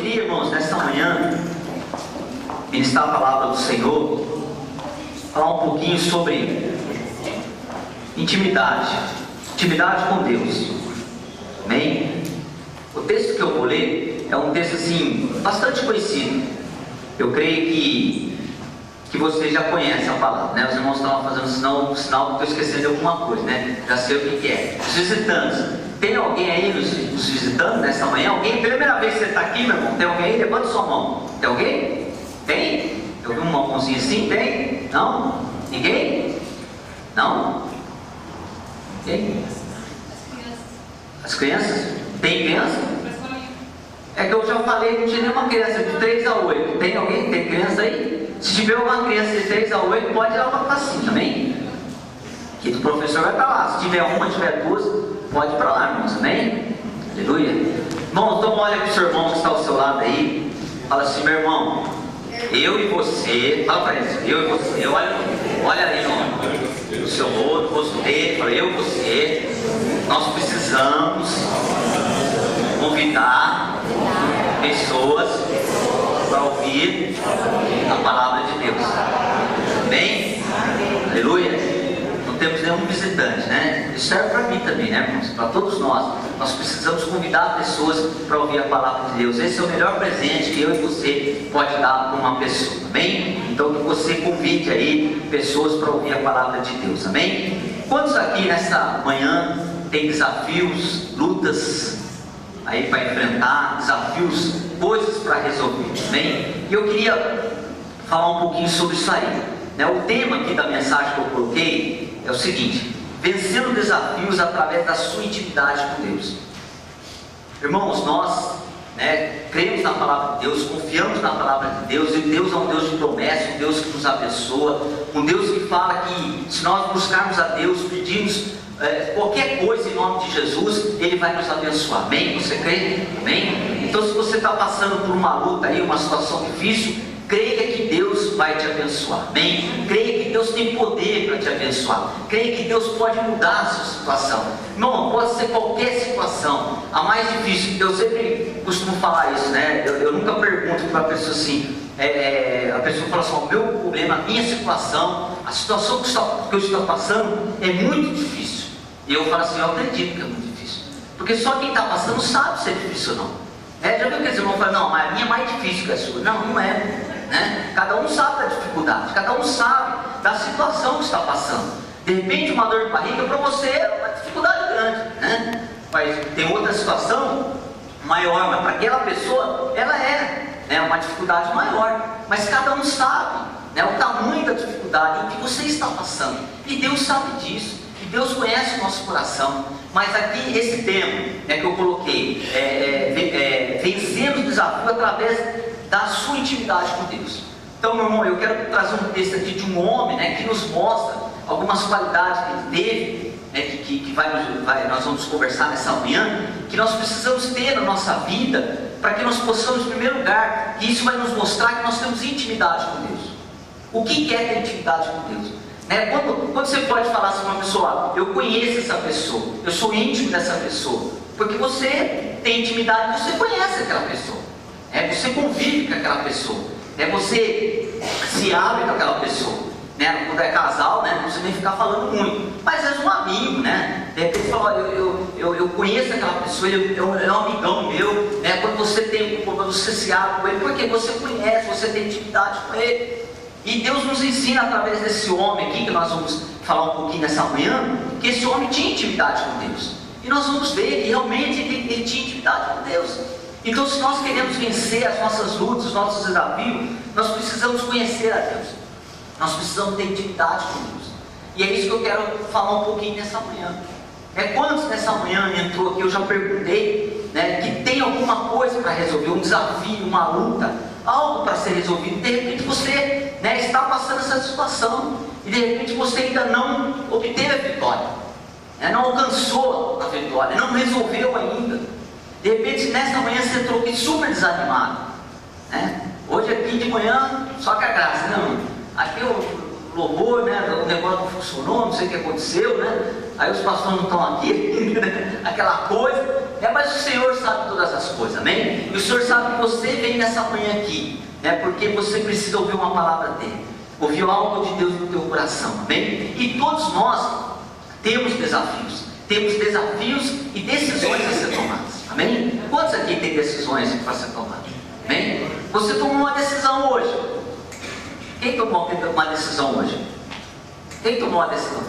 queria, irmãos, nesta manhã, ministrar a palavra do Senhor, falar um pouquinho sobre intimidade com Deus. Amém? O texto que eu vou ler é um texto assim, bastante conhecido. Eu creio que vocês já conhecem a palavra, né? Os irmãos estavam fazendo sinal que estou esquecendo de alguma coisa, né? Já sei o que é. Os visitantes. Tem alguém aí nos visitando nesta manhã? Alguém? Primeira vez que você está aqui, meu irmão? Tem alguém aí? Levanta sua mão. Tem alguém? Tem? Eu vi uma mãozinha assim? Tem? Não? Ninguém? Não? Tem? As crianças? Tem criança? É que eu já falei que não tinha nenhuma criança de 3 a 8. Tem alguém? Tem criança aí? Se tiver uma criança de 3 a 8, pode ir lá para assim também. Que o professor vai para lá. Se tiver uma, tiver duas, pode ir para lá, irmãos. Amém? Aleluia. Irmão, então olha para o seu irmão que está ao seu lado aí. Fala assim, meu irmão, eu e você. Fala para ele, eu e você. Olha aí, irmão. O seu rosto dele. Fala, eu e você. Nós precisamos convidar pessoas para ouvir a palavra de Deus. Amém? Aleluia. Não temos nenhum visitante, né? Isso serve para mim também, né, irmãos? Para todos nós. Nós precisamos convidar pessoas para ouvir a palavra de Deus. Esse é o melhor presente que eu e você pode dar para uma pessoa. Amém? Então que você convide aí pessoas para ouvir a palavra de Deus. Amém? Quantos aqui nessa manhã tem desafios, lutas aí para enfrentar, desafios, coisas para resolver? Amém? E eu queria falar um pouquinho sobre isso aí, né? O tema aqui da mensagem que eu coloquei é o seguinte: vencendo desafios através da sua intimidade com Deus. Irmãos, nós, né, cremos na palavra de Deus, confiamos na palavra de Deus, e Deus é um Deus de promessa, um Deus que nos abençoa, um Deus que fala que se nós buscarmos a Deus, pedirmos qualquer coisa em nome de Jesus, Ele vai nos abençoar. Amém? Você crê? Amém? Então, se você está passando por uma luta aí, uma situação difícil, creia que Deus vai te abençoar. Amém? Creia que Deus tem poder para te abençoar. Creia que Deus pode mudar a sua situação. Não, pode ser qualquer situação. A mais difícil, eu sempre costumo falar isso, né? Eu nunca pergunto para a pessoa assim. A pessoa fala assim: o meu problema, a minha situação, a situação que eu estou passando é muito difícil. E eu falo assim: eu acredito que é muito difícil, porque só quem está passando sabe se é difícil ou não. Já viu que eles vão falar: não, mas a minha é mais difícil que a sua? Não, não é, né? Cada um sabe da dificuldade, cada um sabe da situação que está passando. De repente uma dor de barriga para você é uma dificuldade grande, né? Mas tem outra situação maior, mas para aquela pessoa ela é uma dificuldade maior. Mas cada um sabe, né, o tamanho da dificuldade em que você está passando, e Deus sabe disso, e Deus conhece o nosso coração. Mas aqui esse tema, né, que eu coloquei, vencendo o desafio através da sua intimidade com Deus. Então, meu irmão, eu quero trazer um texto aqui de um homem, né, que nos mostra algumas qualidades que ele teve, né, que nós vamos conversar nessa manhã, que nós precisamos ter na nossa vida, para que nós possamos, em primeiro lugar, que isso vai nos mostrar que nós temos intimidade com Deus. O que é ter intimidade com Deus? Né? Quando você pode falar assim para uma pessoa: eu conheço essa pessoa, eu sou íntimo dessa pessoa, porque você tem intimidade, você conhece aquela pessoa, você convive com aquela pessoa, você se abre com aquela pessoa. Né? Quando é casal, né, não precisa nem ficar falando muito, mas é um amigo, né? De repente fala: eu conheço aquela pessoa, ele é um amigão meu, né? Quando você tem um problema, você se abre com ele, porque você conhece, você tem intimidade com ele. E Deus nos ensina através desse homem aqui, que nós vamos falar um pouquinho nessa manhã, que esse homem tinha intimidade com Deus, e nós vamos ver que realmente ele tinha intimidade com Deus. Então, se nós queremos vencer as nossas lutas, os nossos desafios, nós precisamos conhecer a Deus. Nós precisamos ter intimidade com Deus. E é isso que eu quero falar um pouquinho nessa manhã. Quantos nessa manhã entrou aqui, eu já perguntei, né, que tem alguma coisa para resolver, um desafio, uma luta, algo para ser resolvido. De repente você, né, está passando essa situação, e de repente você ainda não obteve a vitória, né, não alcançou a vitória, não resolveu ainda. De repente nessa manhã você entrou aqui super desanimado, né? Hoje aqui de manhã, só que a graça, não. Aqui o louvor, né, o negócio não funcionou, não sei o que aconteceu, né? Aí os pastores não estão aqui, aquela coisa, Mas o Senhor sabe todas as coisas, amém? E o Senhor sabe que você vem nessa manhã aqui, porque você precisa ouvir uma palavra dele, ouvir algo de Deus no teu coração, amém? E todos nós temos desafios e decisões a ser tomadas, amém? Quantos aqui têm decisões para ser tomadas, amém? Você tomou uma decisão hoje. Quem tomou uma decisão hoje? Quem tomou uma decisão?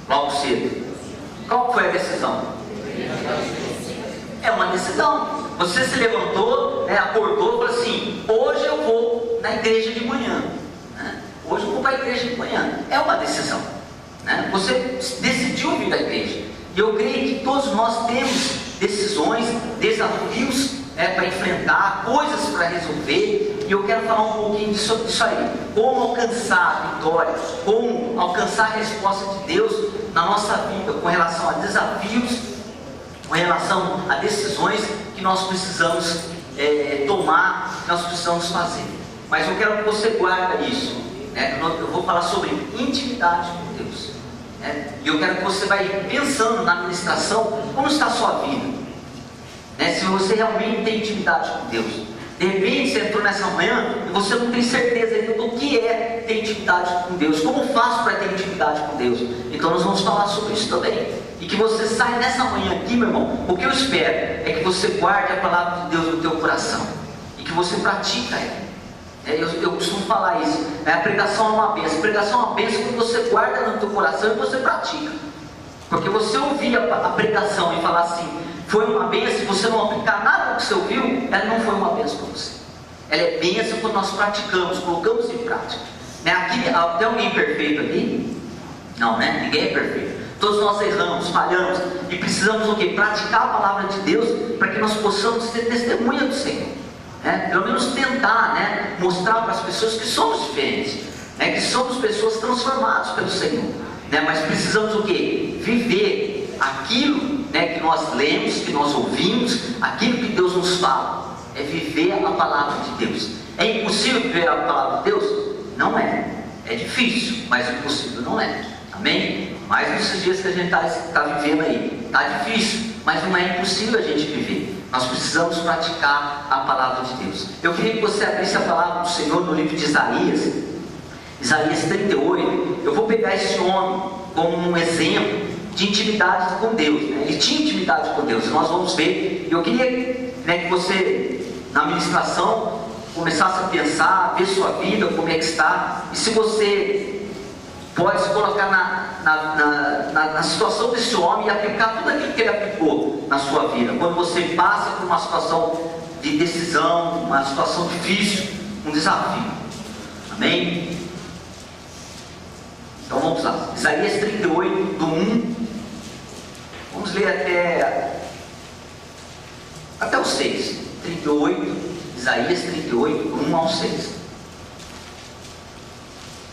Logo cedo. Qual foi a decisão? É uma decisão. Você se levantou, acordou e falou assim: hoje eu vou na igreja de manhã, hoje eu vou para a igreja de manhã. É uma decisão, Você decidiu vir da igreja. E eu creio que todos nós temos decisões, desafios para enfrentar, coisas para resolver. E eu quero falar um pouquinho sobre isso aí. Como alcançar a vitória, como alcançar a resposta de Deus na nossa vida, com relação a desafios, com relação a decisões que nós precisamos tomar, que nós precisamos fazer. Mas eu quero que você guarde isso, Eu vou falar sobre intimidade com Deus, E eu quero que você vá pensando na administração, como está a sua vida, Se você realmente tem intimidade com Deus. De repente você entrou nessa manhã e você não tem certeza ainda do que é ter intimidade com Deus. Como faço para ter intimidade com Deus? Então nós vamos falar sobre isso também. E que você saia nessa manhã aqui, meu irmão. O que eu espero é que você guarde a palavra de Deus no teu coração e que você pratique ela. Eu costumo falar isso. A pregação é uma bênção. A pregação é uma bênção quando você guarda no teu coração e você pratica. Porque você ouvir a pregação e falar assim: foi uma bênção, se você não aplicar nada do que você ouviu, ela não foi uma bênção para você. Ela é bênção quando nós praticamos, colocamos em prática. Aqui, tem alguém perfeito aqui? Não, Ninguém é perfeito. Todos nós erramos, falhamos e precisamos o quê? Praticar a palavra de Deus para que nós possamos ser testemunha do Senhor. Pelo menos tentar, mostrar para as pessoas que somos diferentes, que somos pessoas transformadas pelo Senhor. Mas precisamos o quê? Viver aquilo que nós lemos, que nós ouvimos, aquilo que Deus nos fala. É viver a palavra de Deus. É impossível viver a palavra de Deus? Não é. É difícil, mas impossível não é. Amém? Mas nesses dias que a gente está vivendo aí, está difícil, mas não é impossível a gente viver. Nós precisamos praticar a palavra de Deus. Eu queria que você abrisse a palavra do Senhor no livro de Isaías, Isaías 38. Eu vou pegar esse homem como um exemplo de intimidade com Deus, Ele tinha intimidade com Deus, nós vamos ver. Eu queria que você, na ministração, começasse a pensar, ver sua vida, como é que está, e se você pode se colocar na situação desse homem e aplicar tudo aquilo que ele aplicou na sua vida. Quando você passa por uma situação de decisão, uma situação difícil, um desafio. Amém? Então vamos lá, Isaías 38, do 1, vamos ler até o 6, 38, Isaías 38, do 1 ao 6.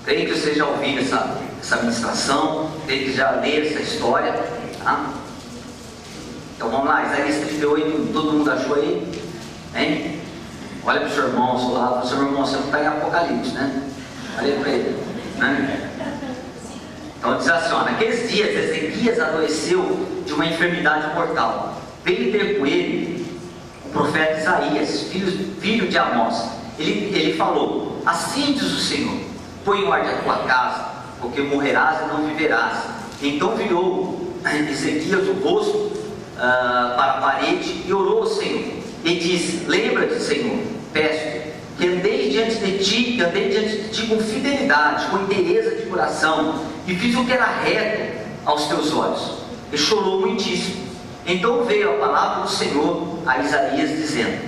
Creio que vocês já ouviram essa ministração, creio que já leram essa história, tá? Então vamos lá, Isaías 38, todo mundo achou aí? Hein? Olha para o seu irmão lá, o seu irmão, você não está em Apocalipse, Olha para ele, Então diz assim: naqueles dias Ezequias adoeceu de uma enfermidade mortal. Veio ter com ele o profeta Isaías, filho de Amós. Ele falou: assim diz o Senhor, põe em ordem a tua casa, porque morrerás e não viverás. Então virou Ezequias o rosto para a parede e orou ao Senhor. E disse: lembra-te, Senhor, peço que andei diante de ti com fidelidade, com inteireza de coração, e fiz o que era reto aos teus olhos. E chorou muitíssimo. Então veio a palavra do Senhor a Isaías, dizendo: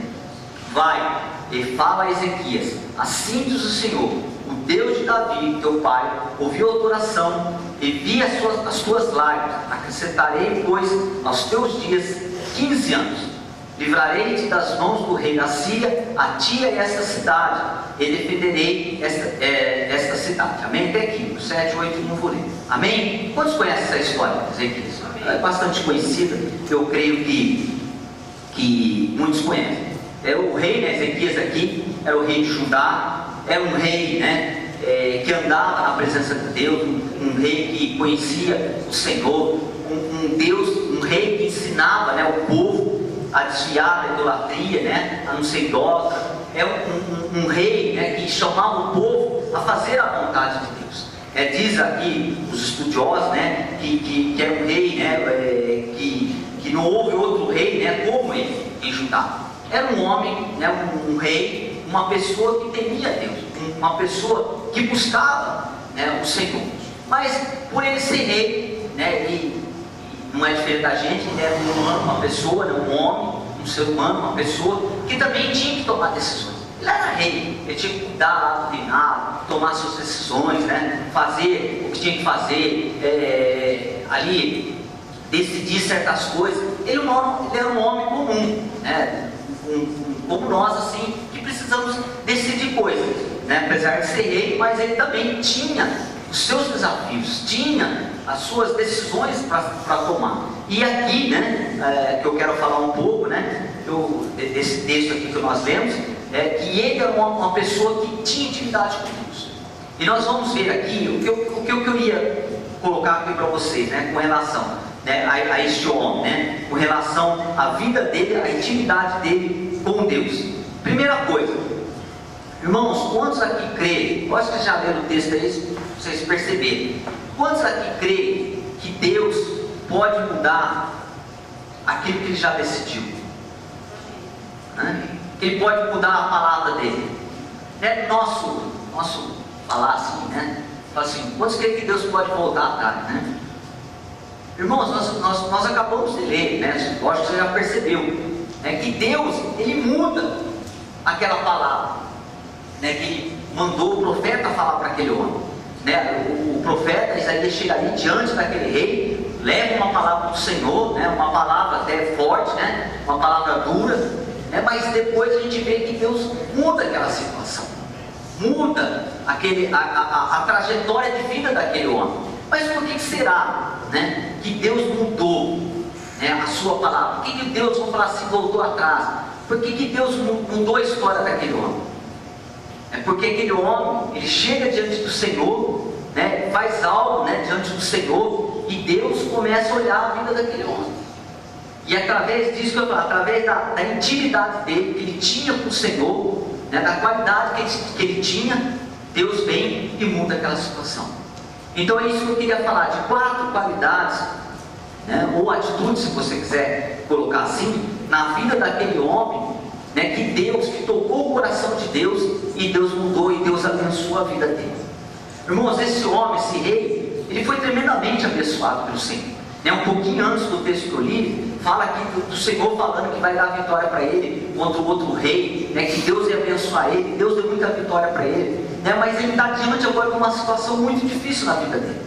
vai e fala a Ezequias, assim diz o Senhor, o Deus de Davi, teu pai, ouviu a tua oração e vi as tuas lágrimas. Acrescentarei, pois, aos teus dias 15 anos. Livrarei-te das mãos do rei da Síria, a ti e a esta cidade, e defenderei esta cidade. Amém? Até aqui, 7, 8, não vou ler. Amém? Quantos conhecem essa história, Ezequias? É bastante conhecida, eu creio que muitos conhecem. O rei, Ezequias aqui, era o rei de Judá, era um rei, que andava na presença de Deus, um rei que conhecia o Senhor, um Deus, um rei que ensinava ensinava, né, o povo a desviar da idolatria, né, a não ser idólatra. É um rei, né, que chamava o povo a fazer a vontade de Deus. Diz aqui os estudiosos, né, que era um rei, né, que não houve outro rei, né, como ele em Judá. Era um homem, né, um rei, uma pessoa que temia Deus, uma pessoa que buscava, né, o Senhor. Mas por ele ser rei, né, e não é diferente da gente, ele era um humano, uma pessoa, né, um homem, um ser humano, uma pessoa que também tinha que tomar decisões. Ele era rei, ele tinha que cuidar lá do reinado, tomar suas decisões, né, fazer o que tinha que fazer, ali, decidir certas coisas. Ele era um homem comum, né, como nós, assim, que precisamos decidir coisas, né, apesar de ser rei, mas ele também tinha os seus desafios, tinha as suas decisões para tomar. E aqui, né, que eu quero falar um pouco, né, desse texto aqui que nós lemos, que ele era uma pessoa que tinha intimidade com Deus. E nós vamos ver aqui o que eu queria colocar aqui para vocês, né, com relação, né, a este homem, né, com relação à vida dele, à intimidade dele com Deus. Primeira coisa, irmãos, quantos aqui creem? Eu acho que já leram o texto aí, vocês perceberem. Quantos aqui creem que Deus pode mudar aquilo que ele já decidiu? Né? Que ele pode mudar a palavra dele? Nosso falar assim, né? Fala assim, quantos creem que Deus pode voltar atrás, né? Irmãos, nós acabamos de ler, né? Eu acho que você já percebeu, né? Que Deus, ele muda aquela palavra, né? Que ele mandou o profeta falar para aquele homem, né? O profeta Isaías chega ali diante daquele rei, leva uma palavra do Senhor, né? Uma palavra até forte, né? Uma palavra dura, né? Mas depois a gente vê que Deus muda aquela situação, muda a trajetória de vida daquele homem. Mas por que será, né, que Deus mudou, né, a sua palavra? Por que Deus, vamos falar assim, voltou atrás? Por que Deus mudou a história daquele homem? É porque aquele homem, ele chega diante do Senhor, né, faz algo, né, diante do Senhor, e Deus começa a olhar a vida daquele homem. E através disso que eu falo, através da intimidade dele, que ele tinha com o Senhor, né, da qualidade que ele tinha, Deus vem e muda aquela situação. Então é isso que eu queria falar, de 4 qualidades, né, ou atitudes, se você quiser colocar assim, na vida daquele homem, né, que tocou o coração de Deus, e Deus mudou, e Deus abençoou a vida dele. Irmãos, esse homem, esse rei, ele foi tremendamente abençoado pelo Senhor. Um pouquinho antes do texto que eu li, fala aqui do Senhor falando que vai dar vitória para ele contra o outro rei, né, que Deus ia abençoar ele, Deus deu muita vitória para ele, né, mas ele está diante agora de uma situação muito difícil na vida dele,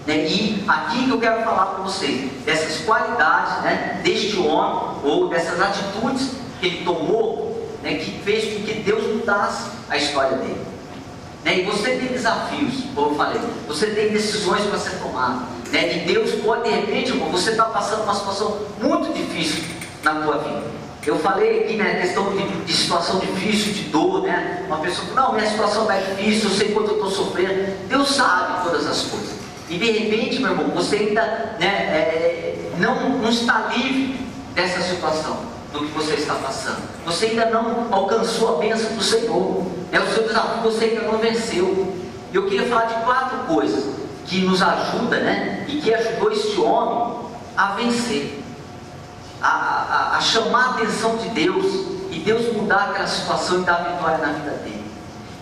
né, e aqui que eu quero falar para vocês, dessas qualidades, né, deste homem, ou dessas atitudes que ele tomou, né, que fez com que Deus mudasse a história dele. E você tem desafios, como eu falei, você tem decisões para ser tomadas, né? E Deus pode, de repente, irmão, você está passando uma situação muito difícil na tua vida. Eu falei aqui, né, questão de situação difícil, de dor, né? Uma pessoa que, não, minha situação não é difícil, eu sei quanto eu estou sofrendo. Deus sabe todas as coisas. E de repente, meu irmão, você ainda, né, não está livre dessa situação, do que você está passando. Você ainda não alcançou a bênção do Senhor, né? O seu desafio você ainda não venceu. Eu queria falar de 4 coisas que nos ajudam, né? E que ajudou este homem a vencer, a chamar a atenção de Deus, e Deus mudar aquela situação e dar vitória na vida dele.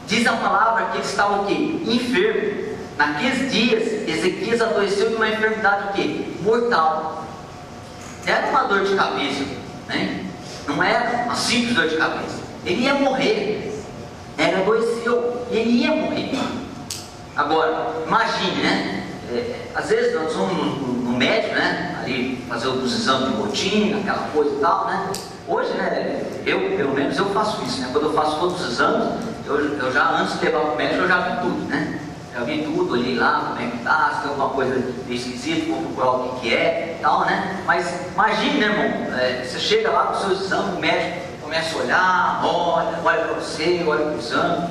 Diz a palavra que ele estava o quê? Enfermo. Naqueles dias, Ezequias adoeceu de uma enfermidade o quê? Mortal. Era uma dor de cabeça, né? Não era uma simples dor de cabeça. Ele ia morrer. Ele adoeceu e ele ia morrer. Agora, imagine, né? Às vezes nós vamos no médico, né? Ali fazer os exames de rotina, aquela coisa e tal, né? Hoje, né? Pelo menos eu faço isso, né? Quando eu faço todos os exames, eu já, antes de levar para o médico, eu já vi tudo, né? Já vi tudo, olhei lá como é que tá, se tem alguma coisa meio esquisita, vou procurar o que é e tal, né? Mas imagine, né, irmão? Você chega lá com os seus exames, o médico começa a olhar, olha para você, olha para os exames.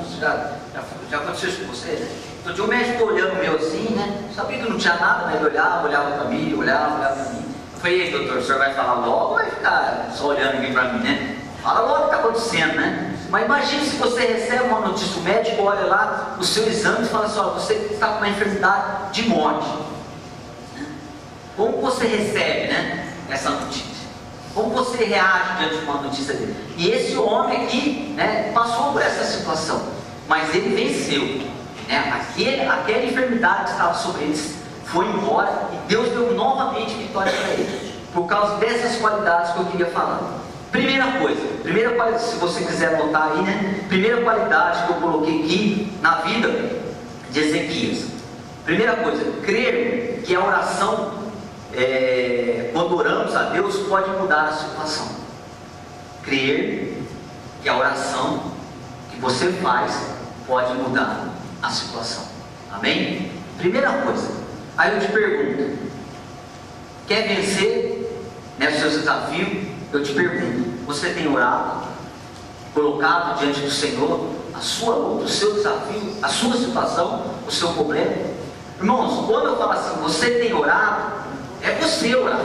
Já aconteceu isso com você, né? Todo dia o médico olhando o meu assim, né? Sabia que não tinha nada, mas ele olhava para mim, olhava para mim. Eu falei, ei, doutor, o senhor vai falar logo ou vai ficar só olhando aqui para mim, né? Fala logo o que está acontecendo, né? Mas imagine se você recebe uma notícia, o médico olha lá o seu exame e fala assim, ó, você está com uma enfermidade de morte. Como você recebe, né, essa notícia? Como você reage diante de uma notícia dele? E esse homem aqui, né, passou por essa situação, mas ele venceu, né? Aquela enfermidade que estava sobre ele foi embora e Deus deu novamente vitória para ele, por causa dessas qualidades que eu queria falar. Primeira qualidade, se você quiser anotar aí, né? Primeira qualidade que eu coloquei aqui na vida de Ezequias. Primeira coisa, crer que a oração, quando oramos a Deus, pode mudar a situação. Crer que a oração que você faz pode mudar a situação. Amém? Primeira coisa. Aí eu te pergunto, quer vencer, né, os seus desafios? Eu te pergunto, você tem orado, colocado diante do Senhor a sua luta, o seu desafio, a sua situação, o seu problema? Irmãos, quando eu falo assim, você tem orado, é você orar.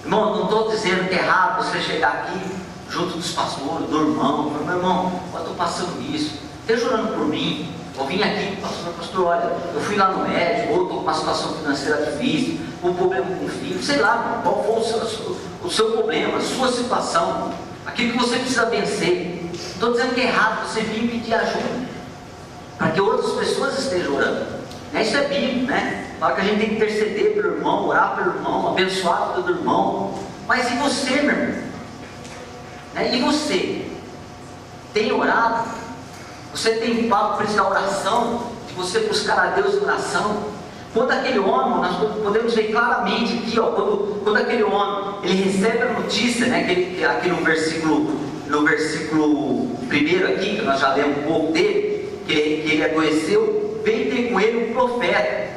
Irmão, não estou dizendo que é errado você chegar aqui junto dos pastores, do irmão, meu irmão, eu estou passando isso, esteja orando por mim. Eu vim aqui, pastor, olha, eu fui lá no médico, ou estou com uma situação financeira difícil, um problema com o filho, sei lá, qual for o seu problema, a sua situação, aquilo que você precisa vencer. Não estou dizendo que é errado você vir pedir ajuda, para que outras pessoas estejam orando. Isso é bíblico, né? Fala que a gente tem que interceder pelo irmão, orar pelo irmão, abençoar a vida do irmão. Mas e você, meu irmão? E você? Tem orado? Você tem papo para essa oração, de você buscar a Deus em oração? Quando aquele homem, nós podemos ver claramente aqui, ó, quando aquele homem, ele recebe a notícia, né, aqui no versículo 1 aqui, que nós já lemos um pouco dele, que ele adoeceu, veio ter com ele um profeta,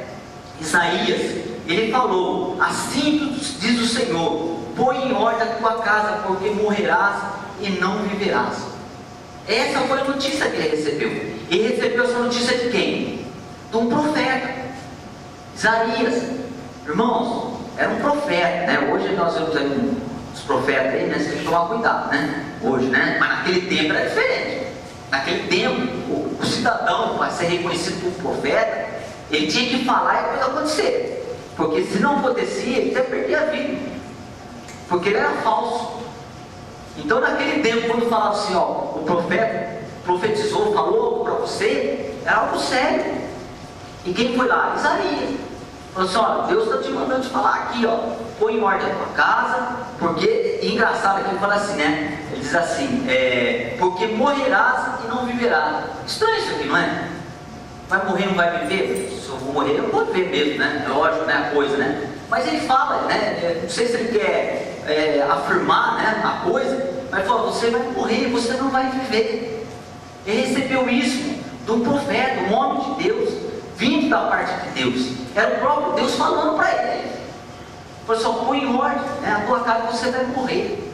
Isaías. Ele falou, assim diz o Senhor, põe em ordem a tua casa, porque morrerás e não viverás. Essa foi a notícia que ele recebeu. Ele recebeu essa notícia de quem? De um profeta, Isaías. Irmãos, era um profeta, né? Hoje nós vemos aí os profetas aí, né? Você tem que tomar cuidado, né? Hoje, né? Mas naquele tempo era diferente. Naquele tempo, o cidadão, para ser reconhecido como profeta, ele tinha que falar e a coisa acontecer. Porque se não acontecia, ele até perdia a vida. Porque ele era falso. Então naquele tempo, quando falava assim, ó, o profeta profetizou, falou para você, era algo sério. E quem foi lá? Isaías. Falou assim, ó, Deus está te mandando te falar aqui, ó, põe em ordem a tua casa, porque, engraçado que ele fala assim, né? Ele diz assim, porque morrerás e não viverás. Estranho isso aqui, não é? Vai morrer, não vai viver? Se eu vou morrer, eu não vou viver mesmo, né? É lógico, né? A coisa, né? Mas ele fala, né? Não sei se ele quer afirmar, né, a coisa, mas ele fala, você vai morrer, você não vai viver. Ele recebeu isso de um profeta, um homem de Deus, vindo da parte de Deus. Era o próprio Deus falando para ele. Falou só, põe em ordem, né, a tua casa, você vai morrer.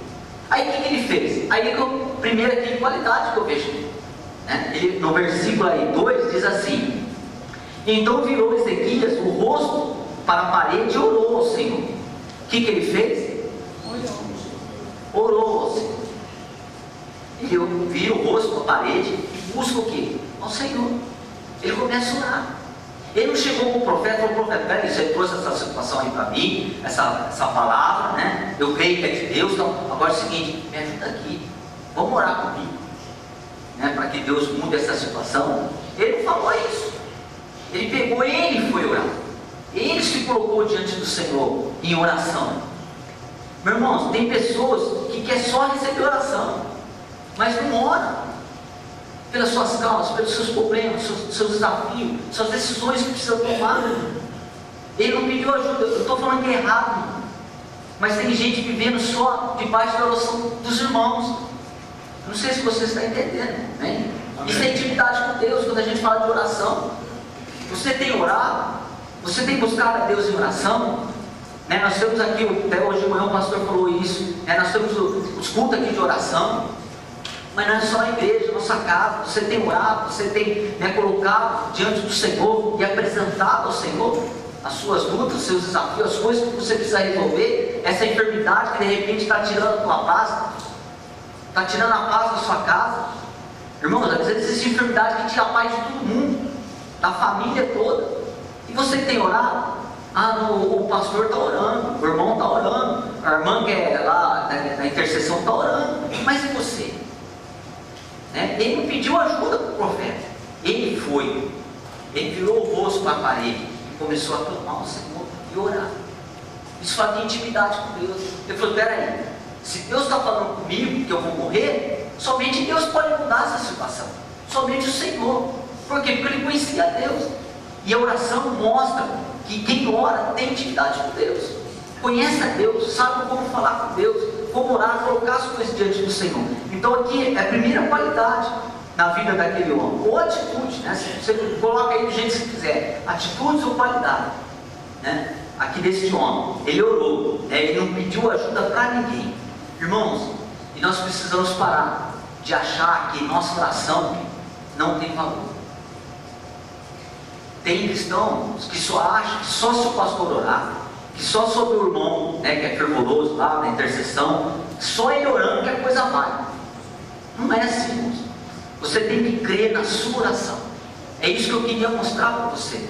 Aí o que ele fez? Aí primeiro aqui, qualidade que eu vejo, né? Ele, no versículo aí 2 diz assim, então virou Ezequias o rosto para a parede e orou ao Senhor. O que ele fez? Orou ao Senhor. Ele vira o rosto para a parede e busca o quê? Ao Senhor. Ele começa a orar. Ele não chegou com o profeta e falou, profeta, peraí, você trouxe essa situação aí para mim, essa palavra, né? Eu creio que é de Deus, então agora é o seguinte, me ajuda aqui, vamos orar comigo, né? Para que Deus mude essa situação. Ele não falou isso. Ele pegou, ele foi orar. Ele se colocou diante do Senhor em oração. Meus irmãos, tem pessoas que querem só receber oração, mas não oram pelas suas causas, pelos seus problemas, seus desafios, suas decisões que precisam tomar. Ele não pediu ajuda. Eu estou falando que é errado, irmão. Mas tem gente vivendo só debaixo da oração dos irmãos. Não sei se você está entendendo, né? Isso é intimidade com Deus. Quando a gente fala de oração, você tem orado? Você tem buscado a Deus em oração? Né? Nós temos aqui, até hoje de manhã o pastor falou isso, né? Nós temos os cultos aqui de oração, mas não é só a igreja, a nossa casa. Você tem orado, você tem, né, colocado diante do Senhor e apresentado ao Senhor. as suas lutas, os seus desafios, as coisas que você precisa resolver, essa enfermidade que de repente está tirando a tua paz, está tirando a paz da sua casa. Irmãos, às vezes existe enfermidade que tira a paz de todo mundo, da família toda. E você tem orado? O pastor está orando, o irmão está orando, a irmã que é lá na intercessão está orando. Mas e você? Ele não pediu ajuda para o profeta. Ele foi. Ele virou o rosto para a parede e começou a clamar ao Senhor e orar. Isso fazia intimidade com Deus. Ele falou: peraí, se Deus está falando comigo que eu vou morrer, somente Deus pode mudar essa situação. Somente o Senhor. Por quê? Porque ele conhecia Deus. E a oração mostra que quem ora tem intimidade com Deus. Conhece a Deus, sabe como falar com Deus, como orar, colocar as coisas diante do Senhor. Então aqui é a primeira qualidade na vida daquele homem, ou atitude, né? Você coloca aí do jeito que você quiser, atitudes ou qualidade, né? Aqui desse homem, ele orou, né? Ele não pediu ajuda para ninguém. Irmãos, e nós precisamos parar de achar que nossa oração não tem valor. Tem cristãos que só acham que só se o pastor orar, que só sobre o irmão, né, que é fervoroso lá na intercessão, só ele orando que a coisa vai. Não é assim, irmãos. Você tem que crer na sua oração. É isso que eu queria mostrar para você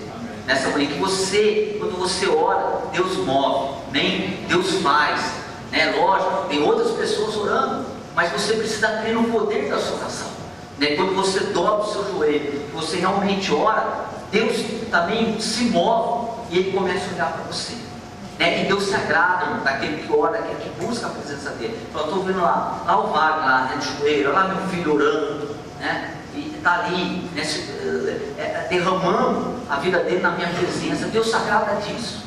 nessa manhã, que você, quando você ora, Deus move, nem Deus faz, né? Lógico, tem outras pessoas orando, mas você precisa crer no poder da sua oração, né? Quando você dobra o seu joelho, você realmente ora, Deus também se move e Ele começa a olhar para você, né? E Deus se agrada daquele que ora, daquele que busca a presença dele. Eu estou vendo lá o Wagner, lá, né, de joelho, lá meu filho orando, né? E está ali, né, derramando a vida dele na minha presença. Deus se agrada disso.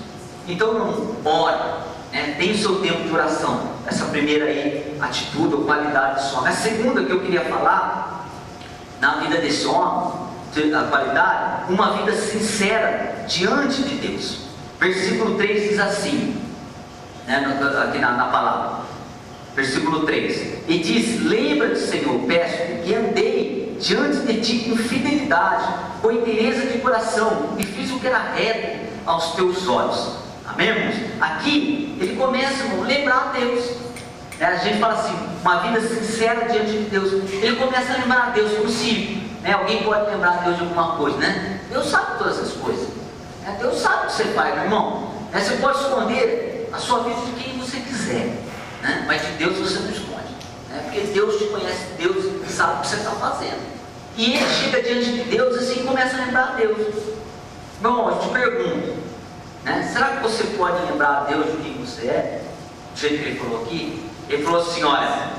Então não ora, né? Tem o seu tempo de oração. Essa primeira aí, atitude ou qualidade só. A segunda que eu queria falar na vida desse homem, a qualidade, uma vida sincera diante de Deus. Versículo 3 diz assim, né, aqui na palavra, versículo 3, e diz: lembra-te, Senhor, peço que andei diante de ti com fidelidade, com inteireza de coração, e fiz o que era reto aos teus olhos. Amém, irmãos? Aqui ele começa a lembrar a Deus, né? A gente fala assim, uma vida sincera diante de Deus. Ele começa a lembrar a Deus como se, né, alguém pode lembrar a Deus de alguma coisa, né? Deus sabe todas essas coisas, né? Deus sabe o que você faz, meu irmão, né? Você pode esconder a sua vida de quem você quiser, né? Mas de Deus você não esconde, né? Porque Deus te conhece, Deus sabe o que você está fazendo. E ele chega diante de Deus assim e começa a lembrar a Deus. Meu irmão, eu te pergunto, né? Será que você pode lembrar a Deus de quem você é? Do jeito que ele falou aqui, ele falou assim: olha,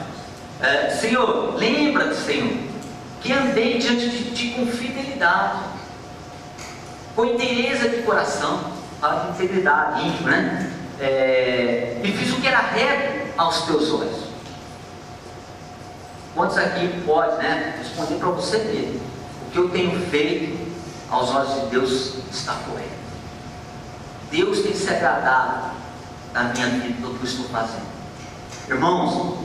Senhor, lembra-te, Senhor, que andei diante de ti com fidelidade, com inteireza de coração. Fala de integridade, íntimo, né? E fiz o que era reto aos teus olhos. Quantos aqui pode, né, responder para você mesmo? O que eu tenho feito aos olhos de Deus está correto. Deus tem se agradado da minha vida, do que eu estou fazendo. Irmãos,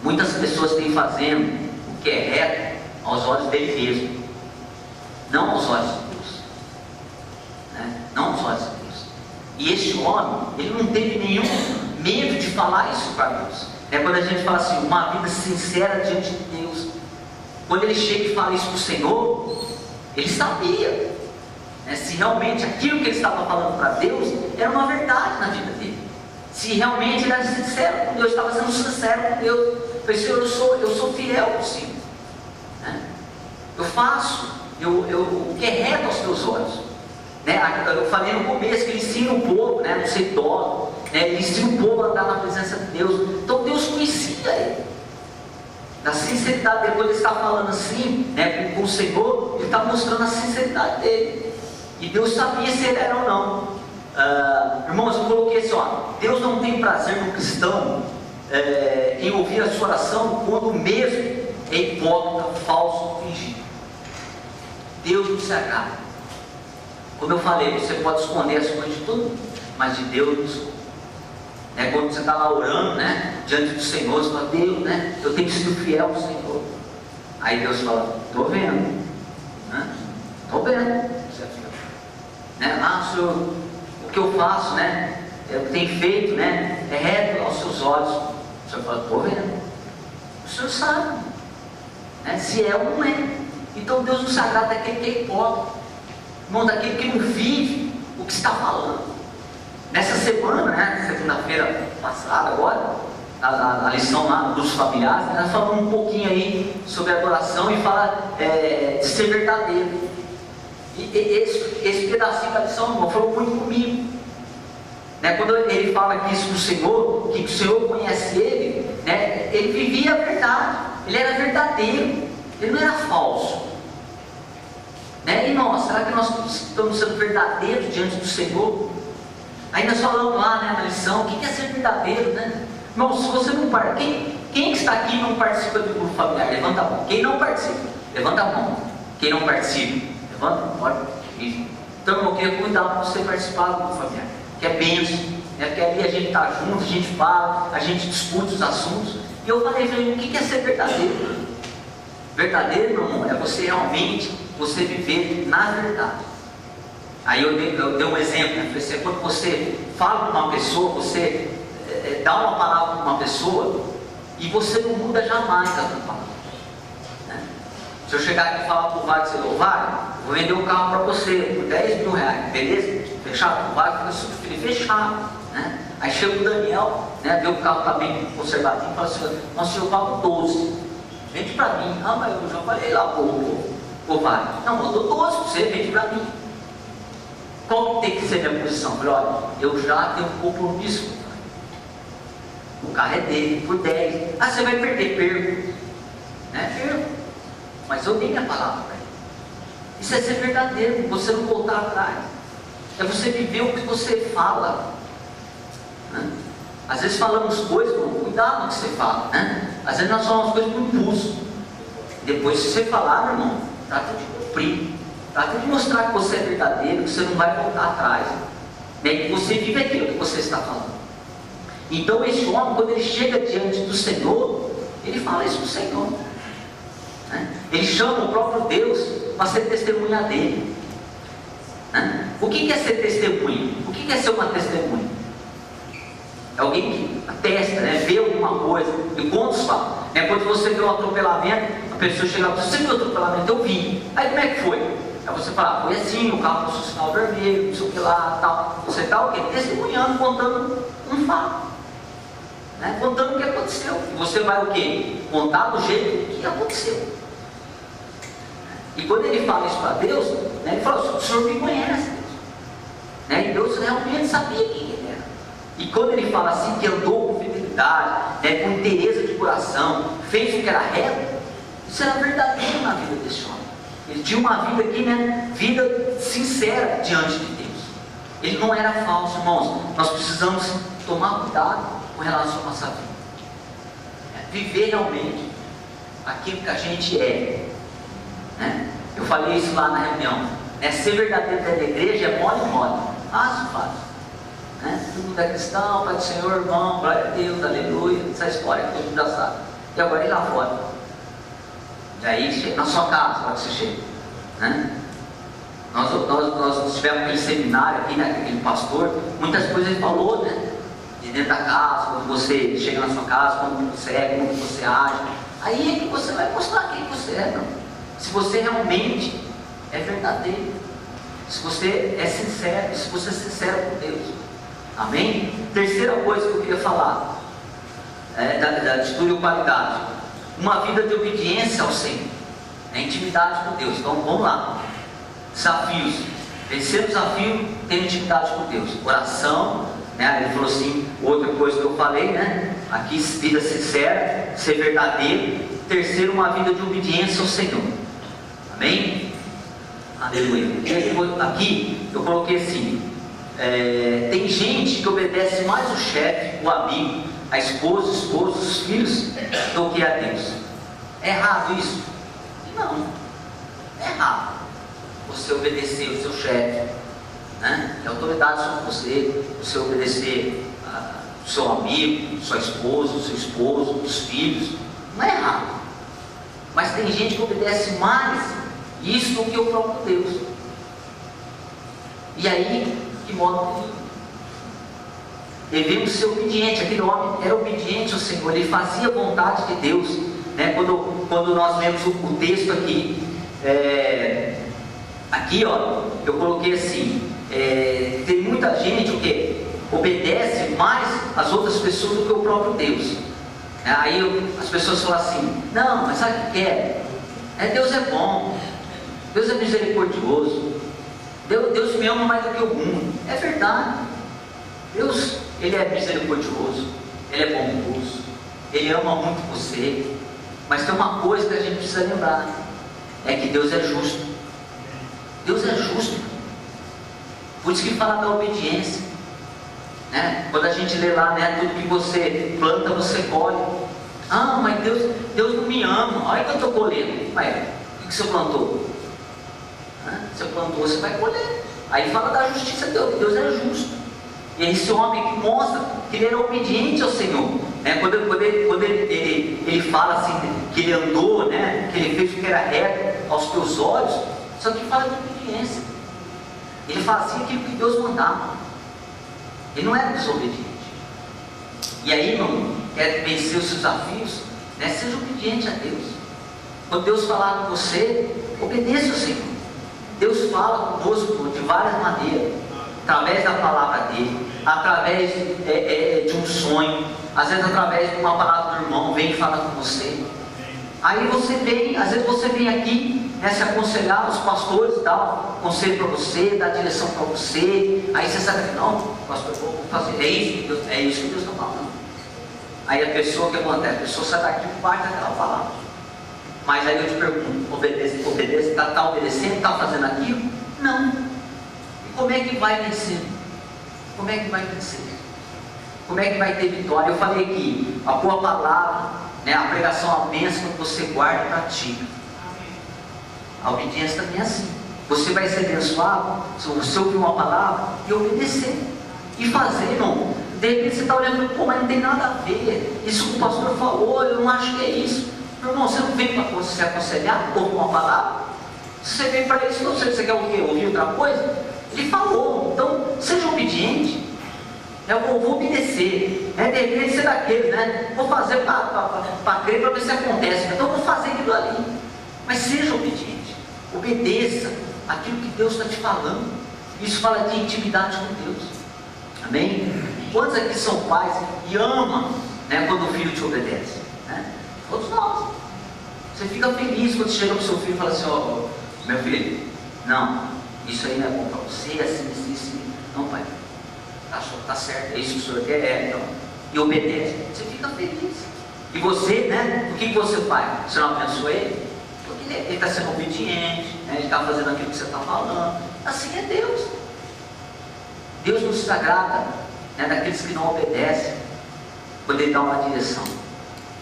muitas pessoas têm fazendo o que é reto aos olhos dele mesmo, não aos olhos de Deus, né? Não aos olhos de Deus. E este homem, ele não teve nenhum medo de falar isso para Deus. Quando a gente fala assim, uma vida sincera diante de Deus, quando ele chega e fala isso para o Senhor, ele sabia, né, se realmente aquilo que ele estava falando para Deus era uma verdade na vida dele, se realmente ele era sincero com Deus, estava sendo sincero com Deus. Eu falei: Senhor, eu sou fiel ao Senhor, né? Eu faço o que é reto aos teus olhos, né? Eu falei no começo que ele ensina o povo, né, não ser dó, né? Ele ensina o povo a andar na presença de Deus. Então Deus conhecia ele, da sinceridade dele. Quando ele está falando assim, né, com o Senhor, ele está mostrando a sinceridade dele, e Deus sabia se ele era ou não. Irmãos, eu coloquei assim, ó: Deus não tem prazer no cristão em ouvir a sua oração quando mesmo é hipócrita, falso, fingido. Deus não se agrada. Como eu falei, você pode esconder as coisas de todo mundo, mas de Deus não esconde. Quando você está lá orando, né, diante do Senhor, você fala: Deus, né, eu tenho sido fiel ao Senhor. Aí Deus fala: estou vendo, né? Estou vendo, né? Senhor, o que eu faço, né? O que tenho feito, né? É reto aos seus olhos. O senhor fala, estou vendo. O senhor sabe, né? Se é ou não é. Então Deus nos agrada daquele que é hipócrita, não daquele que não vive o que está falando. Nessa semana, né? Segunda-feira passada agora, a lição lá no curso familiar, nós falamos um pouquinho aí sobre adoração e fala de ser verdadeiro. E esse pedacinho da lição, irmão, falou muito comigo. Né? Quando ele fala aqui isso do Senhor, que o Senhor conhece ele, né? Ele vivia a verdade, ele era verdadeiro, ele não era falso. Né? E nós, será que nós estamos sendo verdadeiros diante do Senhor? Aí nós falamos lá, né, na lição, o que é ser verdadeiro, né? Irmão, se você não participa, quem que está aqui e não participa do grupo familiar? Levanta a mão. Quem não participa? Levanta a mão. Quem não participa? Levanta a mão. Olha. Então, irmão, eu queria cuidar para você participar do grupo familiar, que é bênção, né? Porque ali a gente está junto, a gente fala, a gente discute os assuntos. E eu falei para ele, o que é ser verdadeiro? Verdadeiro, meu irmão, é você realmente, você viver na verdade. Aí eu dei um exemplo, né? Falei assim, quando você fala com uma pessoa, você dá uma palavra para uma pessoa e você não muda jamais a sua palavra, né? Se eu chegar aqui e falar para o Wagner, ô Wagner, vou vender um carro para você por 10 mil reais, beleza? Fechado? O Wagner fica fechado, né? Aí chega o Daniel, né? Vê o carro está bem conservadinho e fala assim, nossa, eu pago 12, vende para mim. Ah, mas eu já falei lá, pô, Wagner, não, eu dou 12 para você, vende para mim. Qual tem que ser a minha posição? Eu falei, olha, eu já tenho um compromisso. O carro é dele, por 10. Ah, você vai perder, perco. Né? Perco. Mas eu dei minha palavra para ele. Isso é ser verdadeiro, você não voltar atrás. É você viver o que você fala. Né? Às vezes falamos coisas, cuidado no que você fala. Né? Às vezes nós falamos coisas por impulso. Depois, se você falar, meu irmão, trata de cumprir. Trata de mostrar que você é verdadeiro, que você não vai voltar atrás. Né? Que você vive aquilo que você está falando. Então esse homem, quando ele chega diante do Senhor, ele fala isso do Senhor, né? Ele chama o próprio Deus para ser testemunha dele, né? O que é ser testemunha? O que é ser uma testemunha? É alguém que atesta, né? Vê alguma coisa e conta os fatos, né? Quando você vê um atropelamento, a pessoa chega lá, você viu o atropelamento? Eu vi. Aí como é que foi? Aí você fala, foi assim, o carro passou o sinal vermelho, não sei o que lá, tal. Você está o quê? Testemunhando, contando um fato. Né? Contando o que aconteceu. E você vai o quê? Contar do jeito que aconteceu. E quando ele fala isso para Deus, né, ele fala, o Senhor me conhece, Deus. Né? E Deus realmente sabia quem ele era. E quando ele fala assim, que andou com fidelidade, né, com interesse de coração, fez o que era reto, isso era verdadeiro na vida desse homem. Ele tinha uma vida aqui, né, vida sincera diante de Deus. Ele não era falso, irmãos. Nós precisamos tomar cuidado com relação à nossa vida. Viver realmente aquilo que a gente é. Né? Eu falei isso lá na reunião. Né? Ser verdadeiro dentro da igreja é mole. Fácil. Né? Todo mundo é cristão, Pai do Senhor, irmão, glória a Deus, aleluia. Essa história que todo mundo já sabe. E agora ele lá fora. E aí, na sua casa, quando você chega. Né? Nós tivemos aquele seminário aqui, né? Aquele pastor, muitas coisas ele falou, né? De dentro da casa, quando você chega na sua casa, como você é, como você age. Aí é que você vai mostrar quem você é, não? Se você realmente é verdadeiro, se você é sincero, se você é sincero com Deus. Amém? Terceira coisa que eu queria falar da atitude e qualidade. Uma vida de obediência ao Senhor, intimidade com Deus. Então vamos lá. Desafios. Vencer o desafio, ter intimidade com Deus. Oração, né? Ele falou assim, outra coisa que eu falei, né? Aqui, vida sincera, ser verdadeiro. Terceiro, uma vida de obediência ao Senhor. Amém? Aleluia. Aqui eu coloquei assim, tem gente que obedece mais o chefe, o amigo, a esposa, os filhos, do que a Deus. É errado isso? Não, é errado você obedecer o seu chefe, né? Que a autoridade sobre você obedecer o seu amigo, sua esposa, o seu esposo, os filhos. Não é errado. Mas tem gente que obedece mais isso do que o próprio Deus. E aí, que modo devemos ser obedientes. Aquele homem era obediente ao Senhor, ele fazia a vontade de Deus, né? Quando nós lemos o texto aqui, aqui ó, eu coloquei assim, tem muita gente o que obedece mais as outras pessoas do que o próprio Deus. Aí as pessoas falam assim, não, mas sabe o que é? Deus é bom, Deus é misericordioso, Deus me ama mais do que o mundo. É verdade, Deus, Ele é misericordioso, Ele é bondoso, Ele ama muito você. Mas tem uma coisa que a gente precisa lembrar, é que Deus é justo. Deus é justo. Por isso que fala da obediência, né? Quando a gente lê lá, né, tudo que você planta, você colhe. Ah, mas Deus não me ama. Olha que eu estou colhendo. Mas o que você plantou? Você plantou, você vai colher. Aí fala da justiça de Deus. Deus é justo. E esse homem que mostra que ele era obediente ao Senhor, né? Quando ele fala assim, que ele andou, né? Que ele fez o que era reto aos teus olhos, só que fala de obediência. Ele fazia aquilo que Deus mandava. Ele não era desobediente. E aí, irmão, quer vencer os seus desafios, né? Seja obediente a Deus. Quando Deus falar com você, obedeça ao Senhor. Deus fala conosco de várias maneiras, através da palavra dele, através de um sonho, às vezes através de uma palavra do irmão, vem e fala com você. Aí você vem, às vezes você vem aqui, né, se aconselhar, os pastores dão conselho para você, dá direção para você. Aí você sabe que não, pastor, eu vou fazer, é isso que Deus está falando. Aí a pessoa, o que acontece? A pessoa sai daqui e parte daquela palavra. Mas aí eu te pergunto, obedece, está obedecendo, está fazendo aquilo? Não. E como é que vai vencer? Como é que vai vencer? Como é que vai ter vitória? Eu falei que a boa palavra, né, a pregação é uma bênção que você guarda e pratica. A obediência também é assim. Você vai ser abençoado se você ouvir uma palavra e obedecer. E fazer, irmão. De repente você está olhando, pô, mas não tem nada a ver. Isso que o pastor falou, eu não acho que é isso. Meu irmão, você não vem para se aconselhar, ouvir uma palavra. Você vem para isso, não sei, você quer o quê? Ouvir outra coisa? Ele falou, então seja obediente. Eu vou obedecer. De repente você é daquele, né? Vou fazer para crer, para ver se acontece. Então eu vou fazer aquilo ali. Mas seja obediente. Obedeça aquilo que Deus está te falando. Isso fala de intimidade com Deus. Amém? Quantos aqui são pais e amam, né, quando o filho te obedece? Né? Todos nós. Você fica feliz quando chega para o seu filho e fala assim, ó, meu filho, não, isso aí não é bom para você, assim. Não, pai, tá certo, é isso que o senhor quer, então. E obedece. Você fica feliz. E você, né, o que você faz? Você não abençoa ele? Porque ele está sendo obediente, né, ele está fazendo aquilo que você está falando. Assim é Deus. Deus não se agrada, né, daqueles que não obedecem, quando Ele dá uma direção.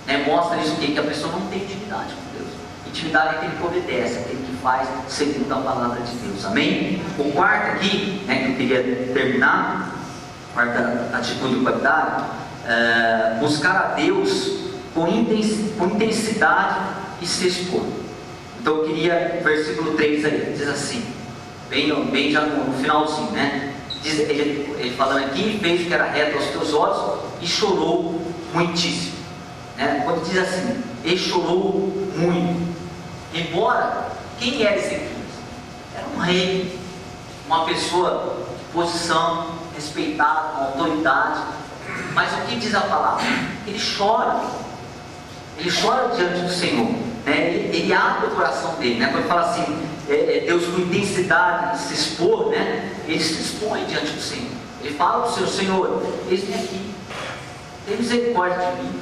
Né, mostra isso que a pessoa não tem intimidade com Deus. Intimidade é aquele que obedece, aquele que faz segundo a palavra de Deus. Amém? O quarto aqui, né, que eu queria terminar, quarta atitude e qualidade, buscar a Deus com intensidade e se expor. Então eu queria, versículo 3 aí, diz assim, bem já no finalzinho, né? Diz, ele falando aqui, fez o que era reto aos teus olhos e chorou muitíssimo. Né? Quando diz assim, ele chorou muito. Embora, quem era esse filho? Era um rei, uma pessoa de posição, respeitada, com autoridade. Mas o que diz a palavra? Ele chora diante do Senhor. Né? Ele abre o coração dele. Né? Quando ele fala assim, Deus com intensidade se expor, né? Ele se expõe diante do Senhor. Ele fala para o Senhor, Senhor, eis-me aqui, tem misericórdia de mim.